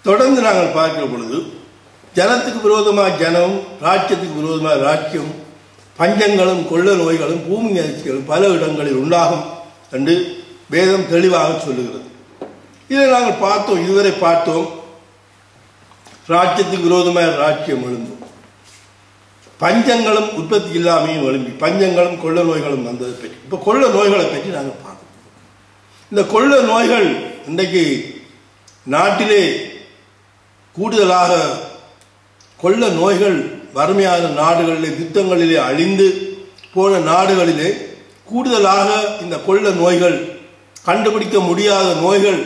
தொடர்ந்து நாங்கள் பார்க்கிற பொழுது ஜனத்துக்கு விரோதமாக ஜனம், ராஜ்யத்துக்கு விரோதமாக ராஜ்யம், பஞ்சங்களும் கொள்ள நோய்களும் பூமி அதிர்ச்சிகளும் பல இடங்களில் உண்டாகும் என்று வேதம் தெளிவாக சொல்லுகிறது. இதை நாங்கள் பார்த்தோம், இதுவரை பார்த்தோம். ராஜ்யத்துக்கு விரோதமாக ராஜ்யம் எழும்பும், பஞ்சங்களும் உற்பத்தி இல்லாமையும் எழும்பி பஞ்சங்களும் கொள்ள நோய்களும் வந்ததை பற்றி. இப்போ கொள்ள நோய்களை பற்றி நாங்கள் பார்க்கணும். இந்த கொள்ள நோய்கள் இன்றைக்கு நாட்டிலே கூடுதலாக கொள்ள நோய்கள் வறுமையான நாடுகளிலே, யுத்தங்களிலே அழிந்து போன நாடுகளிலே கூடுதலாக இந்த கொள்ள நோய்கள், கண்டுபிடிக்க முடியாத நோய்கள்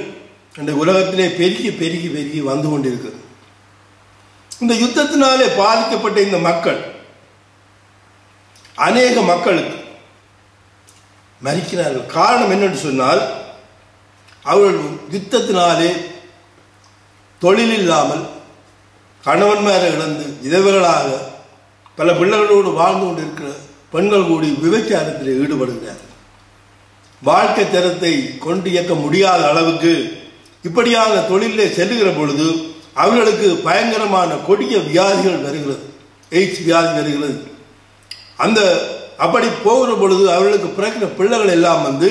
இந்த உலகத்திலே பெருகி பெருகி பெருகி வந்து கொண்டிருக்கிறது. இந்த யுத்தத்தினாலே பாதிக்கப்பட்ட இந்த மக்கள், அநேக மக்களுக்கு மரிக்கிறார்கள். காரணம் என்னென்று சொன்னால், அவர்கள் யுத்தத்தினாலே தொழில் இல்லாமல் கணவன்மாரை இழந்து விதவைகளாக பல பிள்ளைகளோடு வாழ்ந்து கொண்டிருக்கிற பெண்கள் கூடி விபச்சாரத்தில் ஈடுபடுகிறார்கள். வாழ்க்கை தரத்தை கொண்டு இயக்க முடியாத அளவுக்கு இப்படியான தொழிலே செல்லுகிற பொழுது அவர்களுக்கு பயங்கரமான கொடிய வியாதிகள் வருகிறது, எய்ட்ஸ் வியாதி வருகிறது. அப்படி போகிற பொழுது அவர்களுக்கு பிறக்கிற பிள்ளைகள் எல்லாம் வந்து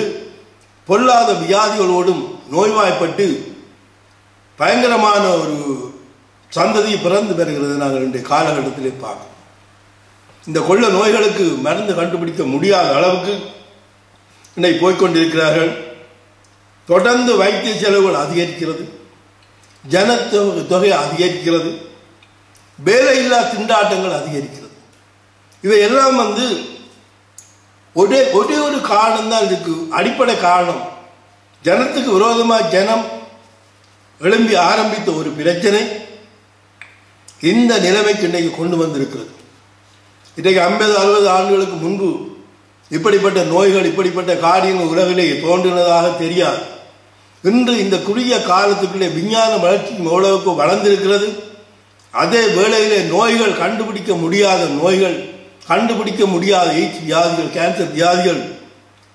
பொல்லாத வியாதிகளோடும் நோய்வாய்ப்பட்டு பயங்கரமான ஒரு சந்ததி பிறந்து வருகிறது. நாங்கள் இன்றைய காலகட்டத்திலே பார்க்கிறோம். இந்த கொள்ள நோய்களுக்கு மருந்து கண்டுபிடிக்க முடியாத அளவுக்கு இன்னைக்கு போய்கொண்டிருக்கிறார்கள். தொடர்ந்து வைத்திய செலவுகள் அதிகரிக்கிறது, ஜனத்தொகை அதிகரிக்கிறது, வேலையில்லா திண்டாட்டங்கள் அதிகரிக்கிறது. இவையெல்லாம் வந்து ஒரே ஒரு காரணம் தான் இதுக்கு அடிப்படை காரணம். ஜனத்துக்கு விரோதமாக ஜனம் எழும்பி ஆரம்பித்த ஒரு பிரச்சனை இந்த நிலைமைக்கு இன்றைக்கு கொண்டு வந்திருக்கிறது. இன்றைக்கு 50-60 ஆண்டுகளுக்கு முன்பு இப்படிப்பட்ட நோய்கள், இப்படிப்பட்ட காரியங்கள் உலகிலே தோன்றினதாக தெரியாது. இன்று இந்த குறுகிய காலத்துக்குள்ளே விஞ்ஞான வளர்ச்சி எவ்வளவுக்கு வளர்ந்திருக்கிறது. அதே வேளையிலே நோய்கள், கண்டுபிடிக்க முடியாத நோய்கள், கண்டுபிடிக்க முடியாத எய்ட்ஸ் வியாதிகள், கேன்சர் வியாதிகள்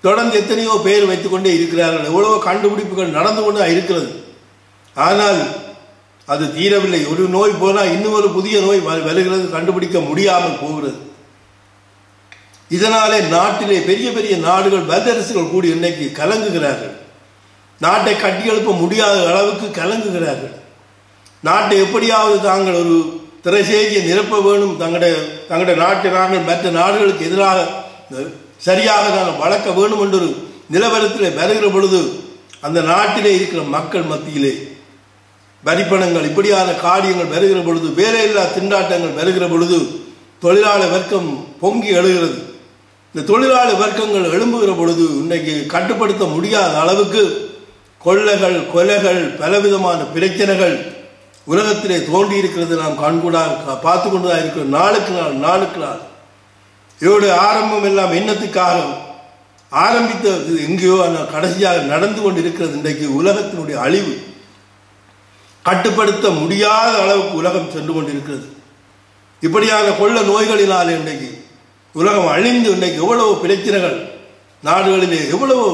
தொடர்ந்து எத்தனையோ பேர் வைத்துக் கொண்டே இருக்கிறார்கள். எவ்வளவோ கண்டுபிடிப்புகள் நடந்து கொண்டு இருக்கிறது. ஆனால் அது தீரவில்லை. ஒரு நோய் போனால் இன்னொரு புதிய நோய் வருகிறது, கண்டுபிடிக்க முடியாமல் போகிறது. இதனாலே நாட்டிலே பெரிய பெரிய நாடுகள், வல்லரசுகள் கூடி இன்னைக்கு கலங்குகிறார்கள். நாட்டை கட்டியெழுப்ப முடியாத அளவுக்கு கலங்குகிறார்கள். நாட்டை எப்படியாவது தாங்கள் ஒரு திரைசேரியை நிரப்ப வேணும், தங்களுடைய நாட்டை நாங்கள் மற்ற நாடுகளுக்கு எதிராக சரியாக நாங்கள் வளர்க்க வேணும் என்ற ஒரு நிலவரத்தில் வருகிற பொழுது அந்த நாட்டிலே இருக்கிற மக்கள் மத்தியிலே வரிப்பணங்கள், இப்படியான காரியங்கள் வருகிற பொழுது, வேலையில்லா திண்டாட்டங்கள் வருகிற பொழுது தொழிலாளர் வர்க்கம் பொங்கி எழுகிறது. இந்த தொழிலாளர் வர்க்கங்கள் எழும்புகிற பொழுது இன்னைக்கு கட்டுப்படுத்த முடியாத அளவுக்கு கொள்ளைகள், கொலைகள், பலவிதமான பிரச்சனைகள் உலகத்திலே தோன்றி இருக்கிறது. நாம் கண்கூடாக பார்த்து கொண்டுதான் இருக்கிறோம். நாளுக்கு நாள் இதோடைய ஆரம்பம் எல்லாம் என்னத்துக்காக ஆரம்பித்தது எங்கேயோ கடைசியாக நடந்து கொண்டு இருக்கிறது. இன்றைக்கு உலகத்தினுடைய அழிவு கட்டுப்படுத்த முடியாத அளவுக்கு உலகம் சென்று கொண்டிருக்கிறது. இப்படியான கொள்ள நோய்களினாலே இன்றைக்கு உலகம் அழிந்து இன்றைக்கு எவ்வளவு பிரச்சனைகள் நாடுகளிலே, எவ்வளவு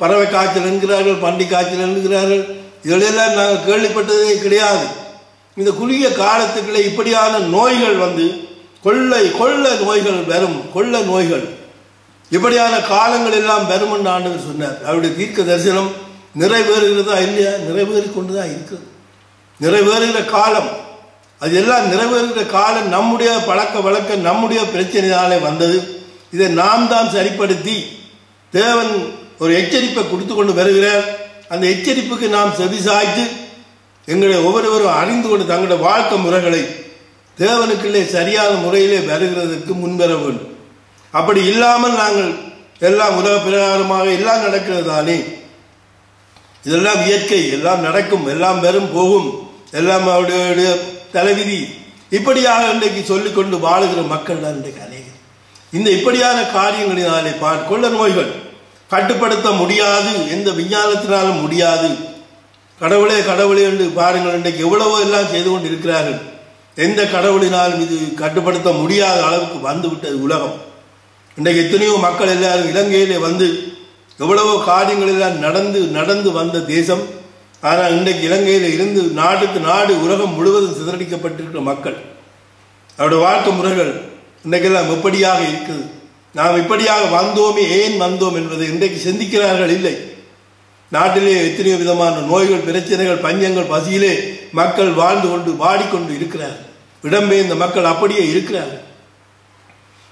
பறவை காய்ச்சல் என்கிறார்கள், பன்றி காய்ச்சல் என்கிறார்கள். இதிலெல்லாம் நாங்கள் கேள்விப்பட்டதே கிடையாது. இந்த குறுகிய காலத்துக்குள்ளே இப்படியான நோய்கள் வந்து கொள்ள நோய்கள் வரும், கொள்ள நோய்கள் இப்படியான காலங்கள் எல்லாம் வரும் என்று ஆண்டவர் சொன்னார். அவருடைய தீர்க்க தரிசனம் நிறைவேறுகிறதா இல்லையா? நிறைவேறி கொண்டுதான் இருக்கிறது. நிறைவேறுகிற காலம், அது எல்லாம் நிறைவேறுகிற காலம் நம்முடைய பழக்க வழக்கம், நம்முடைய பிரச்சனையாலே வந்தது. இதை நாம் தான் சரிப்படுத்தி, தேவன் ஒரு எச்சரிப்பை கொடுத்து கொண்டு வருகிறார். அந்த எச்சரிப்புக்கு நாம் செவிசாய்த்து எங்களை ஒவ்வொருவரும் அறிந்து கொண்டு தங்களுடைய வாழ்க்கை முறைகளை தேவனுக்குள்ளே சரியான முறையிலே வருகிறதுக்கு முன்வர வேண்டும். அப்படி இல்லாமல் நாங்கள் எல்லாம் உலக பிரகாரமாக எல்லாம் நடக்கிறது தானே, இதெல்லாம் இயற்கை, எல்லாம் நடக்கும், எல்லாம் வரும் போகும், எல்லாம் அவருடைய தலைவிதி, இப்படியாக இன்றைக்கு சொல்லிக்கொண்டு வாழுகிற மக்கள் தான் இன்றைக்கு அநேகம். இந்த இப்படியான காரியங்களினாலே கொள்ள நோய்கள் கட்டுப்படுத்த முடியாது, எந்த விஞ்ஞானத்தினாலும் முடியாது. கடவுளே கடவுளே என்று பாருங்கள், இன்றைக்கு எவ்வளவோ எல்லாம் செய்து கொண்டு இருக்கிறார்கள். எந்த கடவுளினாலும் இது கட்டுப்படுத்த முடியாத அளவுக்கு வந்து விட்டது உலகம். இன்றைக்கு எத்தனையோ மக்கள் எல்லாரும் இலங்கையிலே வந்து எவ்வளவோ காரியங்கள் எல்லாம் நடந்து வந்த தேசம். ஆனால் இன்றைக்கு இலங்கையில் இருந்து நாட்டுக்கு நாடு உலகம் முழுவதும் சிதறடிக்கப்பட்டிருக்கிற மக்கள் அவருடைய வாழ்க்கை முறைகள் இன்றைக்கெல்லாம் எப்படியாக இருக்குது, நாம் இப்படியாக வந்தோமே, ஏன் வந்தோம் என்பதை இன்றைக்கு சிந்திக்கிறார்கள் இல்லை. நாட்டிலே எத்தனையோ விதமான நோய்கள், பிரச்சனைகள், பஞ்சங்கள், பசியிலே மக்கள் வாழ்ந்து கொண்டு வாடிக்கொண்டு இருக்கிறார்கள். இடம்பெயர்ந்த மக்கள் அப்படியே இருக்கிறார்கள்.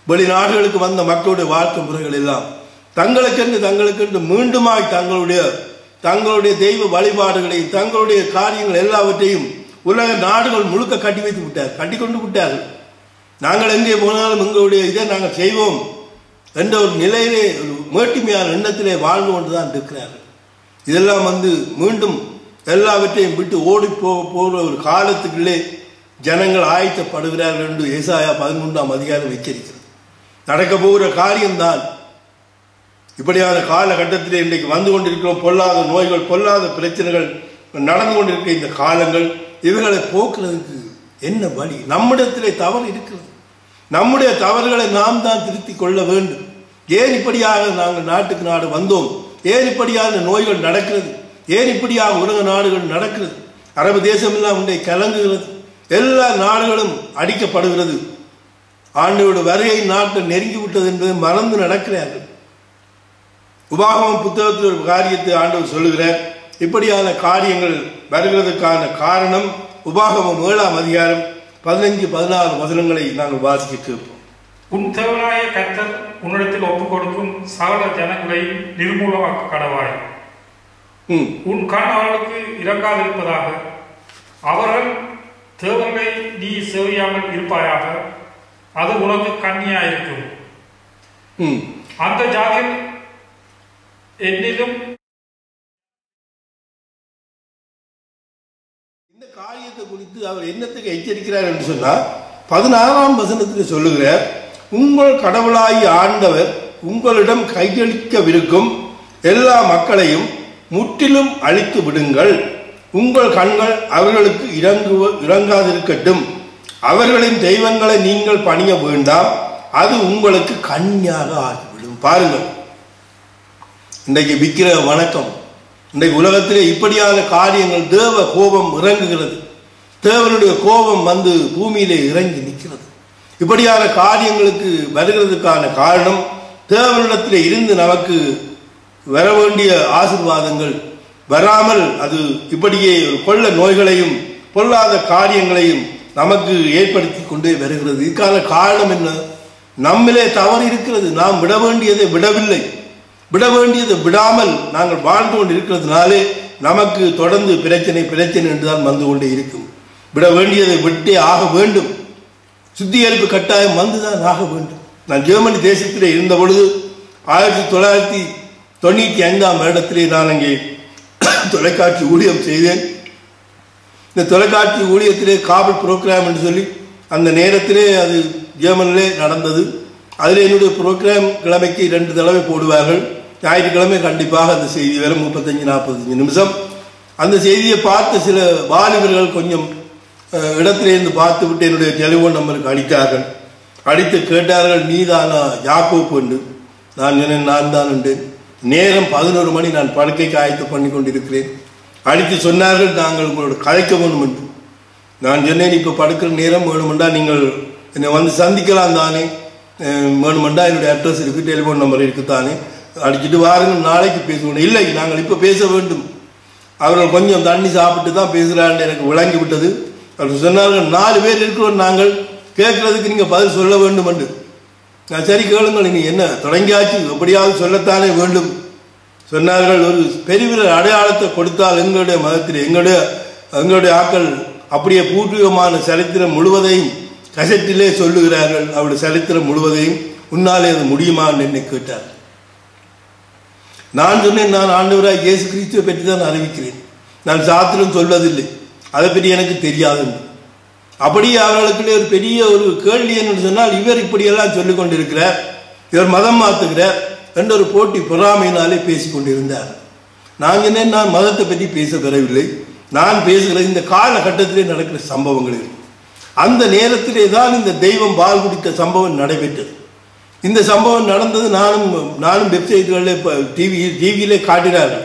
வெளிநாடுகளுக்கு வந்த மக்களுடைய வாழ்க்கை முறைகள் எல்லாம் தங்களுக்கென்று மீண்டுமாய் தங்களுடைய தெய்வ வழிபாடுகளையும் தங்களுடைய காரியங்கள் எல்லாவற்றையும் உலக நாடுகள் முழுக்க கட்டி கொண்டு விட்டார்கள். நாங்கள் எங்கே போனாலும் எங்களுடைய இதை நாங்கள் செய்வோம் என்ற ஒரு நிலையிலே, ஒரு மேட்டிமையான எண்ணத்திலே வாழ்ந்து கொண்டுதான் இருக்கிறார்கள். இதெல்லாம் மீண்டும் எல்லாவற்றையும் விட்டு ஓடி போகிற ஒரு காலத்துக்குள்ளே ஜனங்கள் ஆயத்தப்படுகிறார்கள் என்று ஏசாயா 11ஆம் அதிகாரம் எச்சரிக்கிறது. நடக்க போகிற காரியம்தான். இப்படியான காலகட்டத்திலே இன்றைக்கு வந்து கொண்டிருக்கிறோம். பொல்லாத நோய்கள், பொல்லாத பிரச்சனைகள் நடந்து கொண்டிருக்கிற இந்த காலங்கள், இவைகளை போக்குறதுக்கு என்ன வழி? நம்மிடத்திலே தவறு இருக்கிறது. நம்முடைய தவறுகளை நாம் தான் திருத்திக் கொள்ள வேண்டும். ஏன் இப்படியாக நாங்கள் நாட்டுக்கு நாடு வந்தோம்? ஏன் இப்படியான நோய்கள் நடக்கிறது? ஏன் இப்படியாக உலக நாடுகள் நடக்கிறது? அரபு தேசம் எல்லாம் இன்றைக்கு கலங்குகிறது. எல்லா நாடுகளும் அடிக்கப்படுகிறது. ஆண்டோட வருகை நாட்கள் நெருங்கிவிட்டது என்பதை மறந்து நடக்கிறார்கள். உபாகமம் புத்தகத்தில் ஒரு காரியத்தை ஆண்டவர் சொல்லுகிறார். இப்படியான காரியங்கள் வருகிறதுக்கான காரணம் உபாகமம் 7ஆம் அதிகாரம் 15-16 வசனங்களை நாங்கள் வாசிக்க கேட்போம். உன் தேவனாய கர்த்தர் உன்னிடத்தில் ஒப்புக் கொடுக்கும் சகல ஜனங்களை நிர்மூலமாக்க கடவாய். உன் கண் அவர்களுக்கு இறங்காதிருப்பதாக. அவர்கள் தேவர்களை நீ சேவையாமல் இருப்பாயாக. அது உனக்கு கண்ணியாயிருக்கும். அந்த ஜாதியில் என்னிலும் இந்த காரியத்தை குறித்து அவர் என்னத்துக்கு எச்சரிக்கிறார் என்று சொன்னால் 16ஆம் வசனத்தில் சொல்லுகிறார், உங்கள் கடவுளாகி ஆண்டவர் உங்களிடம் கையளிக்கவிருக்கும் எல்லா மக்களையும் முற்றிலும் அழித்து விடுங்கள். உங்கள் கண்கள் அவர்களுக்கு இறங்காதிருக்கட்டும். அவர்களின் தெய்வங்களை நீங்கள் பணிய வேண்டாம். அது உங்களுக்கு கண்ணியாக ஆகிவிடும். பாருங்கள், இன்றைக்கு விக்கிர வணக்கம், இன்றைக்கு உலகத்திலே இப்படியான காரியங்கள், தேவ கோபம் இறங்குகிறது. தேவனுடைய கோபம் பூமியிலே இறங்கி நிற்கிறது. இப்படியான காரியங்களுக்கு வருகிறதுக்கான காரணம், தேவனிடத்திலே இருந்து நமக்கு வர வேண்டிய ஆசீர்வாதங்கள் வராமல் அது இப்படியே ஒரு கொள்ள நோய்களையும் பொல்லாத காரியங்களையும் நமக்கு ஏற்படுத்தி கொண்டே வருகிறது. இதுக்கான காரணம் என்ன? நம்மிலே தவறு இருக்கிறது. நாம் விட வேண்டியதை விடவில்லை. விட வேண்டியதை விடாமல் நாங்கள் வாழ்ந்து கொண்டு இருக்கிறதுனாலே நமக்கு தொடர்ந்து பிரச்சனை என்றுதான் வந்து கொண்டே இருக்கும். விட வேண்டியதை விட்டே ஆக வேண்டும். சுத்திகரிப்பு கட்டாயம் வந்துதான் ஆக வேண்டும். நான் ஜெர்மனி தேசத்திலே இருந்த பொழுது 1995ஆம் வருடத்திலே நான் அங்கே தொலைக்காட்சி ஊழியம் செய்தேன். இந்த தொலைக்காட்சி ஊழியத்திலே காபல் புரோகிராம் என்று சொல்லி அந்த நேரத்திலே அது ஜெர்மனிலே நடந்தது. அதில் என்னுடைய புரோகிராம் கிழமைக்கு 2 தடவை போடுவார்கள். ஞாயிற்றுக்கிழமை கண்டிப்பாக அந்த செய்தி வரும் 35-45 நிமிஷம். அந்த செய்தியை பார்த்து சில வாலிபர்கள் கொஞ்சம் இடத்திலிருந்து பார்த்து விட்டு என்னுடைய டெலிஃபோன் நம்பருக்கு அடித்தார்கள். அடித்து கேட்டார்கள், நீதானா யாக்கோப்பு என்று. நான் சொன்னேன், நான் தான் என்றேன். நேரம் 11 மணி, நான் படுக்கைக்கு ஆயத்து பண்ணி கொண்டிருக்கிறேன். அடித்து சொன்னார்கள், நாங்கள் உங்களோட கதைக்க வேணும் என்று. நான் சொன்னேன், இப்போ படுக்கிற நேரம் வேணுமெண்டா நீங்கள் என்னை சந்திக்கலாம் தானே, வேணுமெண்டா என்னுடைய அட்ரஸ் இருக்குது, டெலிஃபோன் நம்பர் இருக்குத்தானே, அடிச்சுட்டு வாருங்கள், நாளைக்கு பேசுவோம். இல்லை, நாங்கள் இப்போ பேச வேண்டும். அவர்கள் கொஞ்சம் தண்ணி சாப்பிட்டு தான் பேசுகிறான்னு எனக்கு விளங்கி விட்டது. அவர்கள் சொன்னார்கள், 4 பேர் இருக்கிறோம், நாங்கள் கேட்கறதுக்கு நீங்கள் பதில் சொல்ல வேண்டும் என்று. நான் சரி கேளுங்கள், இனி என்ன தொடங்கியாச்சு, எப்படியாவது சொல்லத்தானே வேண்டும் சொன்னார்கள். ஒரு பெரிய அடையாளத்தை கொடுத்தால் எங்களுடைய மதத்தில் எங்களுடைய ஆக்கள் அப்படியே பூர்வீகமான சரித்திரம் முழுவதையும் கசட்டிலே சொல்லுகிறார்கள். அவருடைய சரித்திரம் முழுவதையும் உன்னாலே அது முடியுமா என்று என்னை கேட்டார். நான் சொன்னேன், நான் ஆண்டவராக இயேசு கிறிஸ்துவை பற்றி தான் அறிவிக்கிறேன், நான் சாத்திரம் சொல்வதில்லை, அதை பற்றி எனக்கு தெரியாது. அப்படியே அவர்களுக்குள்ளே ஒரு பெரிய ஒரு கேள்வி என்று சொன்னால், இவர் இப்படியெல்லாம் சொல்லிக் கொண்டிருக்கிறார், இவர் மதம் மாற்றுகிறார் என்ற ஒரு போட்டி பொறாமையினாலே பேசிக்கொண்டிருந்தார். நான் சொன்னேன், நான் மதத்தை பற்றி பேச பெறவில்லை, நான் பேசுகிறது இந்த காலகட்டத்திலே நடக்கிற சம்பவங்கள். அந்த நேரத்திலே தான் இந்த தெய்வம் பால் குடித்த சம்பவம் நடைபெற்றது. இந்த சம்பவம் நடந்தது நானும் வெப்சைட்டுகளில் டிவியிலே காட்டினார்கள்.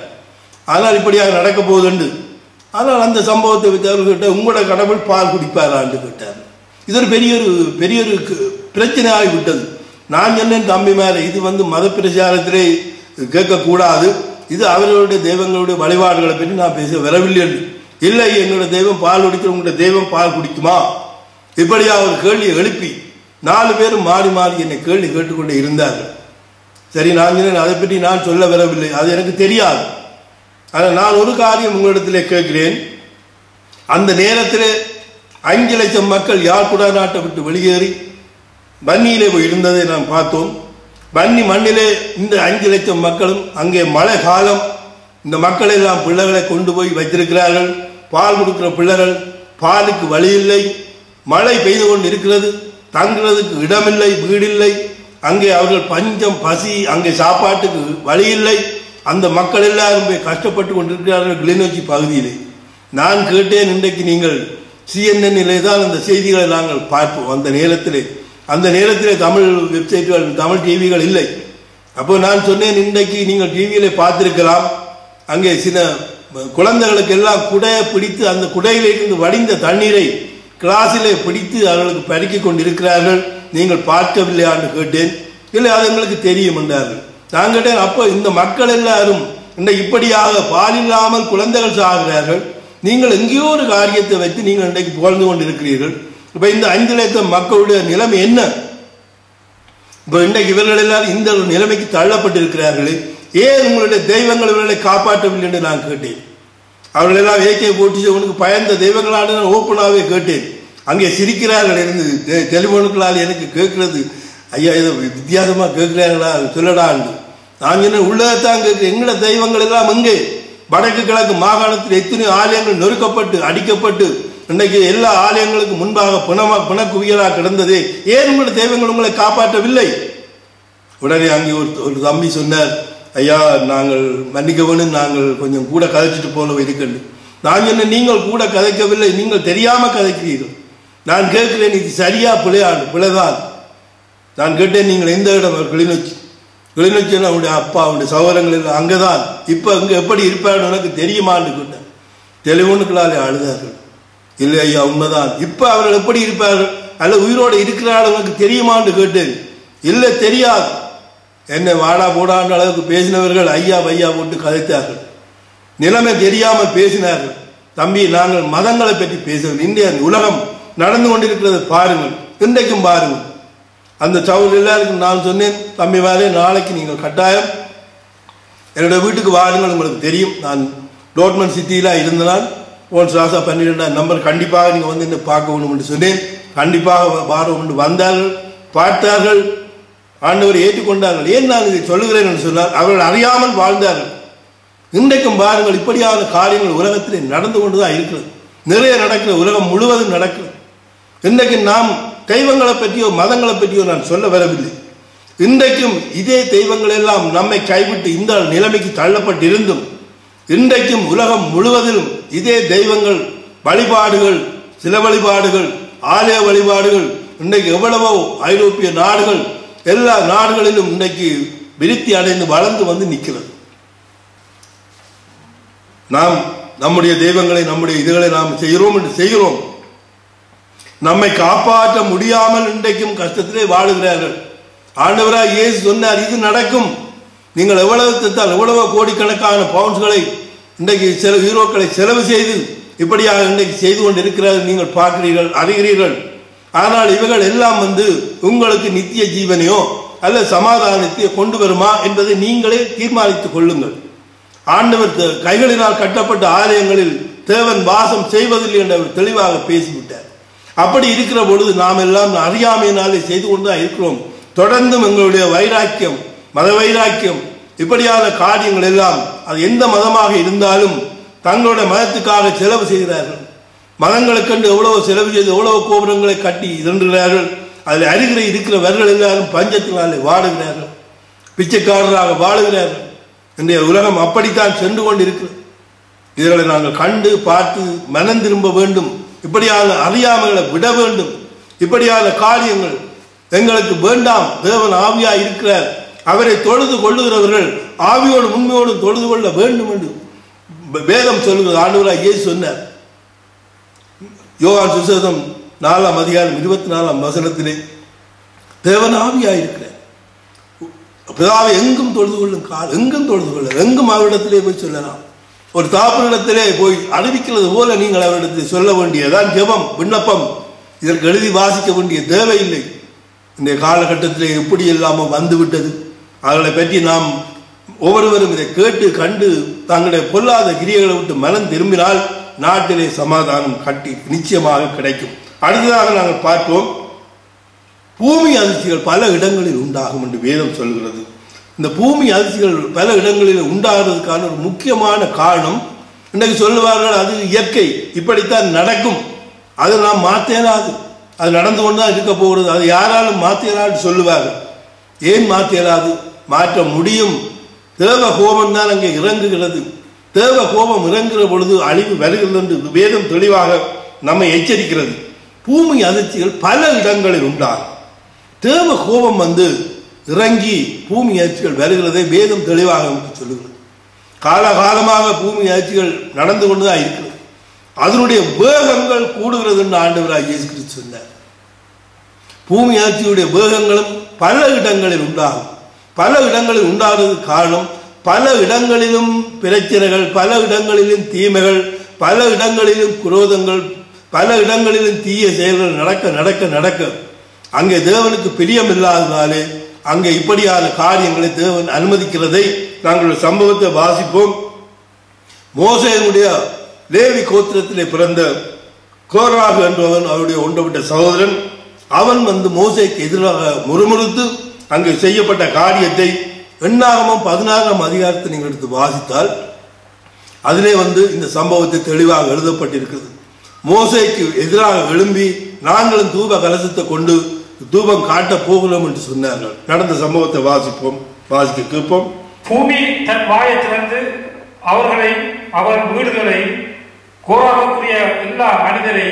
ஆனால் இப்படியாக நடக்க போகுது ஆனால் அந்த சம்பவத்தை வச்சு அவர்கிட்ட உங்களோட கடவுள் பால் குடிப்பாரான்னு கேட்டார். இது ஒரு பெரிய ஒரு பிரச்சனை ஆகிவிட்டது. நான் சொன்னேன் தம்பி மேலே, இது மத பிரச்சாரத்திலே கேட்கக்கூடாது, இது அவர்களுடைய தெய்வங்களுடைய வழிபாடுகளை பற்றி நான் பேச வரவில்லை என்று. இல்லை, எங்களுடைய தெய்வம் பால் குடிக்கிற, உங்களுடைய தெய்வம் பால் குடிக்குமா, இப்படியா ஒரு கேள்வியை எழுப்பி 4 பேரும் மாறி மாறி என்னை கேள்வி கேட்டுக்கொண்டே இருந்தார்கள். சரி, நான் சொன்னேன் அதை பற்றி நான் சொல்ல வரவில்லை, அது எனக்கு தெரியாது. ஆனால் நான் ஒரு காரியம் உங்களிடத்திலே கேட்கிறேன். அந்த நேரத்தில் 5 லட்சம் மக்கள் யாழ்குடா நாட்டை விட்டு வெளியேறி வன்னியிலே போய் இருந்ததை நாம் பார்த்தோம். வன்னி மண்ணிலே இந்த 5 லட்சம் மக்களும் அங்கே மழை காலம், இந்த மக்கள் எல்லாம் பிள்ளைகளை கொண்டு போய் வைத்திருக்கிறார்கள். பால் கொடுக்கிற பிள்ளைகள், பாலுக்கு வழி இல்லை, மழை பெய்து கொண்டு இருக்கிறது, தங்குறதுக்கு இடமில்லை, வீடில்லை, அங்கே அவர்கள் பஞ்சம் பசி, அங்கே சாப்பாட்டுக்கு வழி இல்லை. அந்த மக்கள் எல்லாரும் போய் கஷ்டப்பட்டு கொண்டிருக்கிறார்கள் கிளிநொச்சி பகுதியிலே. நான் கேட்டேன், இன்றைக்கு நீங்கள் CNN-லே தான் அந்த செய்திகளை நாங்கள் பார்ப்போம். அந்த நேரத்திலே தமிழ் வெப்சைட்டுகள், தமிழ் டிவிகள் இல்லை. அப்போ நான் சொன்னேன், இன்றைக்கு நீங்கள் டிவியிலே பார்த்திருக்கலாம், அங்கே சில குழந்தைகளுக்கு எல்லாம் குடையை பிடித்து அந்த குடையிலிருந்து வடிந்த தண்ணீரை கிளாஸிலே பிடித்து அவர்களுக்கு பறிக்க கொண்டிருக்கிறார்கள், நீங்கள் பார்க்கவில்லையான்னு கேட்டேன். இல்லை, அது எங்களுக்கு தெரியும் என்றார்கள். நான் கேட்டேன், அப்போ இந்த மக்கள் எல்லாரும் இன்றைக்கு இப்படியாக பால் இல்லாமல் குழந்தைகள் சாகிறார்கள், நீங்கள் எங்கேயோ ஒரு காரியத்தை வைத்து நீங்கள் இன்றைக்கு புகழ்ந்து கொண்டிருக்கிறீர்கள். இப்போ இந்த 5 லட்சம் மக்களுடைய நிலைமை என்ன? இப்போ இன்றைக்கு இவர்கள் எல்லாரும் இந்த நிலைமைக்கு தள்ளப்பட்டிருக்கிறார்களே, ஏன் உங்களுடைய தெய்வங்கள் இவர்களை காப்பாற்றவில்லை என்று நான் கேட்டேன். அவர்கள் எல்லாம் AK-47 பயந்த தெய்வங்களான நான் ஓப்பனாகவே கேட்டேன். அங்கே சிரிக்கிறார்கள். இருந்து டெலிபோனுக்களால் எனக்கு கேட்கிறது, ஐயா இதை வித்தியாசமாக கேட்கிறார்களா சொல்லடான்னு. நான் என்ன உள்ளதான் கேட்கிறேன், எங்களோட தெய்வங்கள் எல்லாம் எங்கே? வடக்கு கிழக்கு மாகாணத்தில் எத்தனை ஆலயங்கள் நொறுக்கப்பட்டு அடிக்கப்பட்டு இன்றைக்கு எல்லா ஆலயங்களுக்கு முன்பாக பிணக்குவியலாக கிடந்ததே, ஏன் உங்களுடைய தெய்வங்கள் உங்களை காப்பாற்றவில்லை? உடனே அங்கே ஒரு தம்பி சொன்னார், ஐயா நாங்கள் மன்னிக்க வேணும், நாங்கள் கொஞ்சம் கூட கதைச்சிட்டு போல இருக்கணும். நான் என்ன, நீங்கள் கூட கதைக்கவில்லை, நீங்கள் தெரியாமல் கதைக்கிறீர்கள். நான் கேட்கிறேன், இது சரியா பிழைதான். நான் கேட்டேன், நீங்கள் எந்த இடம்? கிளிநொச்சி. அவனுடைய அப்பா, அவனுடைய சகோதரங்கள் எல்லாம் அங்கேதான். இப்போ இங்கே எப்படி இருப்பார் எனக்கு தெரியுமான்னு கேட்டேன். டெலிபோனுக்களாலே அழுதார்கள். இல்லை ஐயா உண்மைதான். இப்போ அவர்கள் எப்படி இருப்பார்கள், அல்ல உயிரோடு இருக்கிறார்கள் எனக்கு தெரியுமான்னு கேட்டேன். இல்லை தெரியாது. என்னை வாடா போடான்ற அளவுக்கு பேசினவர்கள் ஐயா வையா போட்டு கதைத்தார்கள். நிலைமை தெரியாமல் பேசினார்கள். தம்பி, நாங்கள் மதங்களை பற்றி பேசவில்லை. இந்திய உலகம் நடந்து கொண்டிருக்கிறது பாருங்கள், இன்றைக்கும் பாருங்கள். அந்த சவுல் எல்லாருக்கும் நான் சொன்னேன், தம்பி வேலை நாளைக்கு நீங்கள் கட்டாயம் என்னுடைய வீட்டுக்கு வாருங்கள். உங்களுக்கு தெரியும், நான் டோட்மன் சிட்டியில் இருந்தனால் 12 நம்பர் கண்டிப்பாக நீங்கள் வந்து என்ன பார்க்க வேணும் என்று சொன்னேன். கண்டிப்பாக வாரம் என்று வந்தார்கள், பார்த்தார்கள், ஆண்டவர் ஏற்றுக்கொண்டார்கள். ஏன் நான் இதை சொல்லுகிறேன் என்று சொன்னால், அவர்கள் அறியாமல் வாழ்ந்தார்கள். இன்றைக்கும் பாருங்கள், இப்படியான காரியங்கள் உலகத்திலே நடந்து கொண்டுதான் இருக்கிறது. நிறைய நடக்கிற, உலகம் முழுவதும் நடக்கிறது. இன்றைக்கு நாம் தெய்வங்களை பற்றியோ மதங்களை பற்றியோ நான் சொல்ல வரவில்லை. இன்றைக்கும் இதே தெய்வங்கள் எல்லாம் நம்மை கைவிட்டு இந்த நிலைமைக்கு தள்ளப்பட்டிருந்தும் இன்றைக்கும் உலகம் முழுவதிலும் இதே தெய்வங்கள், வழிபாடுகள், சில வழிபாடுகள், ஆலய வழிபாடுகள் இன்றைக்கு எவ்வளவோ ஐரோப்பிய நாடுகள், எல்லா நாடுகளிலும் இன்றைக்கு விருத்தி அடைந்து வளர்ந்து வந்து நிற்கிறது. நாம் நம்முடைய தெய்வங்களை, நம்முடைய இதுகளை நாம் செய்கிறோம் என்று செய்கிறோம். நம்மை காப்பாற்ற முடியாமல் இன்றைக்கும் கஷ்டத்திலே வாழுகிறார்கள். ஆண்டவராக இயேசு சொன்னார், இது நடக்கும். நீங்கள் எவ்வளவு கோடிக்கணக்கான பவுண்ட்ஸ்களை இன்றைக்கு ஹீரோக்களை செலவு செய்து இப்படியாக இன்றைக்கு செய்து கொண்டு இருக்கிறார்கள், நீங்கள் பார்க்கிறீர்கள், அறிகிறீர்கள். ஆனால் இவைகள் எல்லாம் உங்களுக்கு நித்திய ஜீவனையோ அல்ல சமாதானத்தையோ கொண்டு வருமா என்பதை நீங்களே தீர்மானித்துக் கொள்ளுங்கள். ஆண்டவர் கைகளினால் கட்டப்பட்ட ஆலயங்களில் தேவன் வாசம் செய்வதில்லை என்று அவர் தெளிவாக பேசிவிட்டார். அப்படி இருக்கிற பொழுது நாம் எல்லாம் அறியாமையினாலே செய்து கொண்டுதான் இருக்கிறோம். தொடர்ந்தும் எங்களுடைய வைராக்கியம், மத வைராக்கியம், இப்படியான காரியங்கள் எல்லாம் அது எந்த மதமாக இருந்தாலும் தங்களுடைய மதத்துக்காக செலவு செய்கிறார்கள். மதங்களுக்கென்று எவ்வளவு செலவு செய்து எவ்வளவு கோபுரங்களை கட்டி இருந்துகிறார்கள். அதில் அருகிற இருக்கிறவர்கள் எல்லாரும் பஞ்சத்தினாலே வாடுகிறார்கள், பிச்சைக்காரராக வாழுகிறார்கள். இன்றைய உலகம் அப்படித்தான் சென்று கொண்டிருக்கிறது. இவர்களை நாங்கள் கண்டு பார்த்து மனம் திரும்ப வேண்டும். இப்படியான அறியாமைகளை விட வேண்டும். இப்படியான காரியங்கள் எங்களுக்கு வேண்டாம். தேவன் ஆவியா இருக்கிறார். அவரை தொழுது கொள்ளுகிறவர்கள் ஆவியோடு உண்மையோடு தொழுது கொள்ள வேண்டும் என்று வேதம் சொல்லுகிறது. ஆண்டவராக இயேசு சொன்னார் யோவான் சுவிசேஷம் 4ஆம் அதிகாரம் 24ஆம் வசனத்திலே, தேவன் ஆவியாயிருக்கிறார், பிதாவை எங்கும் தொழுது கொள்ளும் கால் எங்கும் தொழுது கொள்ள எங்கும் அவரிடத்திலே போய் சொல்லலாம். ஒரு தாப்பனிடத்திலே போய் அறிவிக்கிறது போல நீங்கள் அவரிடத்தில் சொல்ல வேண்டியதான் ஜெபம், விண்ணப்பம். இதற்கு எழுதி வாசிக்க வேண்டிய தேவையில்லை. இந்த காலகட்டத்திலே எப்படி இல்லாமல் வந்துவிட்டது. அவர்களை பற்றி நாம் ஒவ்வொருவரும் இதை கேட்டு கண்டு தங்களுடைய பொல்லாத கிரியைகளை விட்டு மனம் திரும்பினால் நாட்டிலே சமாதானம் கட்டி நிச்சயமாக கிடைக்கும். அடுத்ததாக நாங்கள் பார்ப்போம், பூமி அதிர்ச்சிகள் பல இடங்களில் உண்டாகும் என்று வேதம் சொல்கிறது. இந்த பூமி அதிர்ச்சிகள் பல இடங்களில் உண்டாகிறதுக்கான ஒரு முக்கியமான காரணம், இன்றைக்கு சொல்லுவார்கள் அது இயற்கை, இப்படித்தான் நடக்கும், அதை நாம் மாற்ற இயலாது, அது நடந்து கொண்டு தான் இருக்க போகிறது, அது யாராலும் மாற்ற இயலாது சொல்லுவார்கள். ஏன் மாற்ற இயலாது? மாற்ற முடியும். தேவ கோபம் தான் அங்கே இறங்குகிறது. தேவ கோபம் இறங்குகிற பொழுது அழிவு வருகிறது என்று வேதம் தெளிவாக நம்மை எச்சரிக்கிறது. பூமி அதிர்ச்சிகள் பல இடங்களில் உண்டாகும். தேவ கோபம் இறங்கி பூமி அதிர்ச்சிகள் வருகிறதை வேதம் தெளிவாக நமக்கு சொல்லுகிறது. காலகாலமாக பூமி அதிர்ச்சிகள் நடந்து கொண்டுதான் இருக்கிறது. அதனுடைய வேகங்கள் கூடுகிறது என்று ஆண்டவராகிய இயேசு கிறிஸ்து சொன்னார். பூமி அதிர்ச்சியுடைய வேகங்களும் பல இடங்களில் உண்டாகும். பல இடங்களில் உண்டாகிறதுக்கு காரணம், பல இடங்களிலும் பிரச்சனைகள், பல இடங்களிலும் தீமைகள், பல இடங்களிலும் குரோதங்கள், பல இடங்களிலும் தீய செயல்கள் நடக்க நடக்க நடக்க அங்கே தேவனுக்கு பிரியம் இல்லாததாலே அங்கே இப்படியான காரியங்களை தேவன் அனுமதிக்கிறதை நாங்கள் சம்பவத்தை வாசிப்போம். மோசேயினுடைய லேவி கோத்திரத்திலே பிறந்த கோராகு என்பவன் அவருடைய ஒன்றவிட்ட சகோதரன், அவன் மோசேக்கு எதிராக முறுமுறுத்து அங்கே செய்யப்பட்ட காரியத்தை எண்ணாகமம் 16ஆம் அதிகாரத்தை நீங்கள் எடுத்து வாசித்தால் அதிலே இந்த சம்பவத்தை தெளிவாக எழுதப்பட்டிருக்கிறது. மோசேக்கு எதிராக எழும்பி நாங்களும் தூப கலசத்தை கொண்டு தூபம் காட்ட போகிறோம் என்று சொன்னார்கள். நடந்த சம்பவத்தை வாசிக்க கேட்போம். பூமி தன் வாயை திறந்து அவர்களை, அவர் வீடுகளை, கோராகுரிய எல்லா மனிதரை,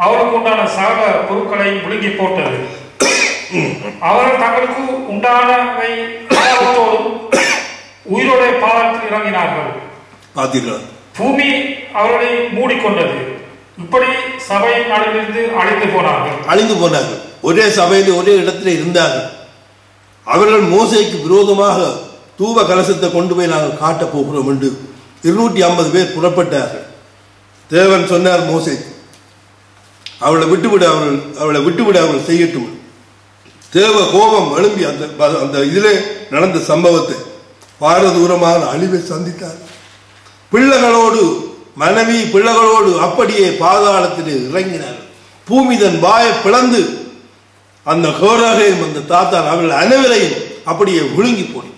அவருக்கு உண்டான சகல பொருட்களை விழுங்கி போட்டது. அவர்கள் தங்களுக்கு உண்டானவை உயிரோட பாதத்தில் இறங்கினார்கள். பூமி அவர்களை மூடிக்கொண்டது. இப்படி சபை நடுவிலிருந்து அழிந்து போனார்கள். ஒரே சபையில் ஒரே இடத்துல இருந்தார்கள். அவர்கள் மோசேக்கு விரோதமாக தூப கலசத்தை கொண்டு போய் நாங்கள் காட்ட போகிறோம் என்று 250 பேர் புறப்பட்டார்கள். தேவன் சொன்னார் மோசேக்கு, அவளை விட்டுவிட அவர்கள் செய்யட்டும். தேவ கோபம் எழும்பி அந்த இதிலே நடந்த சம்பவத்தை பாரதூரமான அழிவை சந்தித்தார். பிள்ளைகளோடு மனைவி பிள்ளைகளோடு அப்படியே பாதாளத்திலே இறங்கினார். பூமி தன் வாயை பிளந்து அந்த கோராகையும் அந்த தாத்தான் அவர்கள் அனைவரையும் அப்படியே விழுங்கி போய்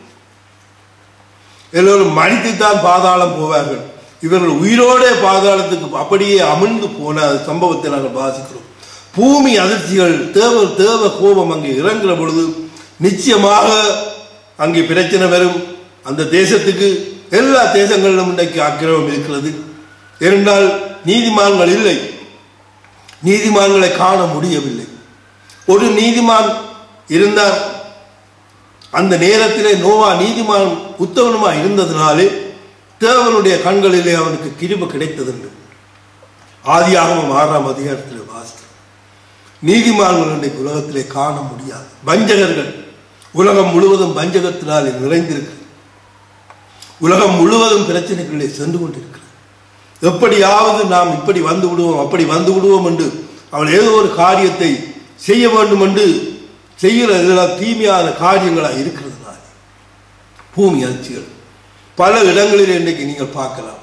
எல்லோரும் மடித்துத்தான் பாதாளம் போவார்கள். இவர்கள் உயிரோட பாதாளத்துக்கு அப்படியே அமிழ்ந்து போன சம்பவத்தை நாங்கள் வாசிக்கிறோம். பூமி அதிர்ச்சிகள், தேவ கோபம் அங்கே இறங்குற பொழுது நிச்சயமாக அங்கே பிரச்சனை வரும். அந்த தேசத்துக்கு எல்லா தேசங்களிலும் இன்றைக்கு ஆக்கிரமம் இருக்கிறது. ஏனென்றால் நீதிமான்கள் இல்லை, நீதிமான்களை காண முடியவில்லை. ஒரு நீதிமான் இருந்தார். அந்த நேரத்திலே நோவா நீதிமான் உத்தவனுமா இருந்ததினாலே தேவனுடைய கண்களிலே அவனுக்கு கிருபை கிடைத்தது என்று ஆதியாகமம் 6ஆம் அதிகாரத்தில் வாசிக்கிறோம். நீதிமான்கள் இன்றைக்கு உலகத்திலே காண முடியாது. வஞ்சகர்கள் உலகம் முழுவதும் வஞ்சகத்தினாலே நிறைந்திருக்கு. உலகம் முழுவதும் பிரச்சனைகளிலே சென்று கொண்டிருக்கிறது. எப்படியாவது நாம் இப்படி வந்து விடுவோம், அப்படி வந்து விடுவோம் என்று அவள் ஏதோ ஒரு காரியத்தை செய்ய வேண்டும் என்று செய்கிற இதெல்லாம் தீமையான காரியங்களாக இருக்கிறதுனால பூமி அதிர்ச்சிகள் பல இடங்களில் இன்றைக்கு நீங்கள் பார்க்கலாம்.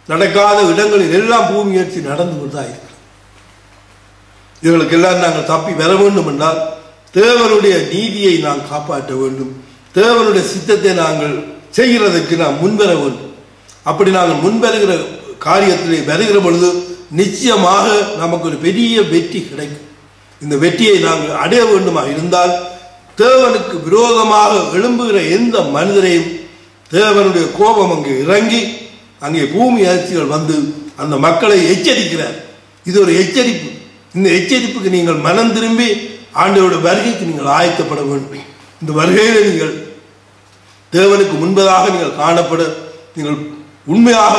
நடக்காத இடங்களில் எல்லாம் பூமி அதிர்ச்சி நடந்து கொண்டுதான் இருக்கிறது. இவர்களுக்கு எல்லாம் நாங்கள் தப்பி வர வேண்டும் என்றால் தேவனுடைய நீதியை நாம் காப்பாற்ற வேண்டும். தேவனுடைய சித்தத்தை நாங்கள் செய்கிறதுக்கு நாம் முன்வர வேண்டும். அப்படி நாங்கள் முன்வருகிற காரியத்திலே வருகிற பொழுது நிச்சயமாக நமக்கு ஒரு பெரிய வெற்றி கிடைக்கும். இந்த வெற்றியை நாங்கள் அடைய வேண்டுமா இருந்தால் தேவனுக்கு விரோதமாக எழும்புகிற எந்த மனிதரையும் தேவனுடைய கோபம் அங்கே இறங்கி அங்கே பூமி அதிர்ச்சிகள் அந்த மக்களை எச்சரிக்கிறார். இது ஒரு எச்சரிப்பு. இந்த எச்சரிப்புக்கு நீங்கள் மனம் திரும்பி ஆண்டவருடைய வருகைக்கு நீங்கள் ஆயத்தப்பட வேண்டும். இந்த வருகையில் நீங்கள் தேவனுக்கு முன்பதாக நீங்கள் காணப்பட நீங்கள் உண்மையான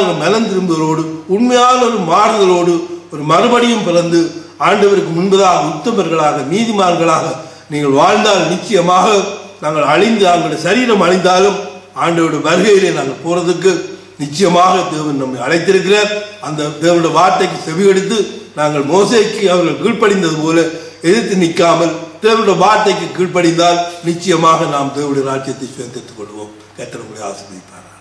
ஒரு மனம் திரும்புதலோடு, உண்மையான ஒரு மாறுதலோடு, ஒரு மறுபடியும் பிறந்து ஆண்டவருக்கு முன்பதாக உத்தமர்களாக நீதிமான்களாக நீங்கள் வாழ்ந்தால் நிச்சயமாக நாங்கள் நாங்களுடைய சரீரம் அழிந்தாலும் ஆண்டவருடைய வருகையிலே நாங்கள் போறதுக்கு நிச்சயமாக தேவன் நம்மை அழைத்திருக்கிறார். அந்த தேவனுடைய வார்த்தைக்கு செவியெடுத்து நாங்கள் மோசேக்கு அவர்கள் கீழ்ப்படிந்தது போல எதிர்த்து நிற்காமல் தேவனுடைய வார்த்தைக்கு கீழ்ப்படிந்தால் நிச்சயமாக நாம் தேவனுடைய ராஜ்யத்தை சுதந்திரித்துக் கொள்வோம். கர்த்தர் உங்களை ஆசீர்வதிப்பார்.